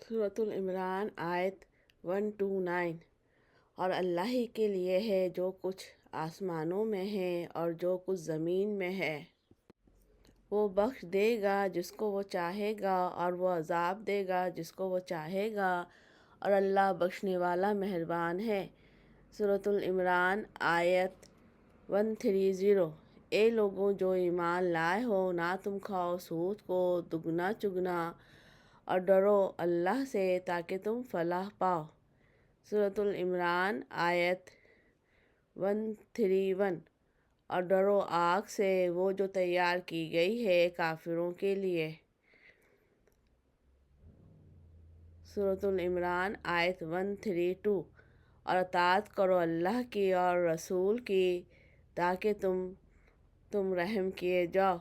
سورۃ العمران آیت 129۔ اور اللہ ہی کے لیے ہے جو کچھ آسمانوں میں ہے اور جو کچھ زمین میں ہے۔ وہ بخش دے گا جس کو وہ چاہے گا اور وہ عذاب دے گا جس کو وہ چاہے گا، اور اللہ بخشنے والا مہربان ہے۔ سورۃ العمران آیت 130۔ اے لوگوں جو ایمان لائے ہو، نہ تم کھاؤ سود کو دگنا چگنا، اور ڈرو اللہ سے تاکہ تم فلاح پاؤ۔ سورۃ العمران آیت 131۔ اور ڈرو آگ سے وہ جو تیار کی گئی ہے کافروں کے لیے۔ سورۃ العمران آیت 132۔ اور اطاعت کرو اللہ کی اور رسول کی تاکہ تم رحم کیے جاؤ۔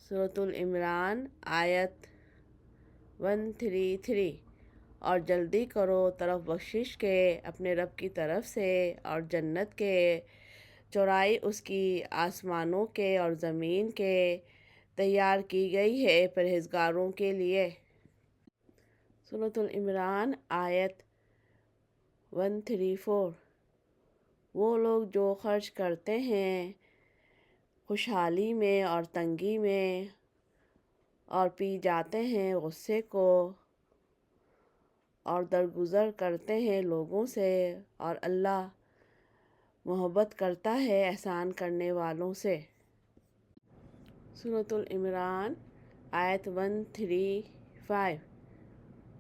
سورۃ العمران آیت 133۔ اور جلدی کرو طرف بخشش کے اپنے رب کی طرف سے، اور جنت کے چورائی اس کی آسمانوں کے اور زمین کے تیار کی گئی ہے پرہیزگاروں کے لیے۔ سورۃ العمران آیت 134۔ وہ لوگ جو خرچ کرتے ہیں خوشحالی میں اور تنگی میں، اور پی جاتے ہیں غصے کو، اور درگزر کرتے ہیں لوگوں سے، اور اللہ محبت کرتا ہے احسان کرنے والوں سے۔ سورۃ العمران آیت 135۔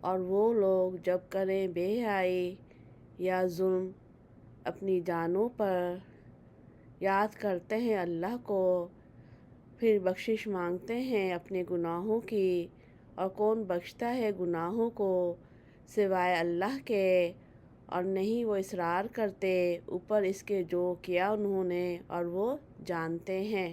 اور وہ لوگ جب کریں بے حیائی یا ظلم اپنی جانوں پر، یاد کرتے ہیں اللہ کو، پھر بخشش مانگتے ہیں اپنے گناہوں کی، اور کون بخشتا ہے گناہوں کو سوائے اللہ کے، اور نہیں وہ اصرار کرتے اوپر اس کے جو کیا انہوں نے، اور وہ جانتے ہیں۔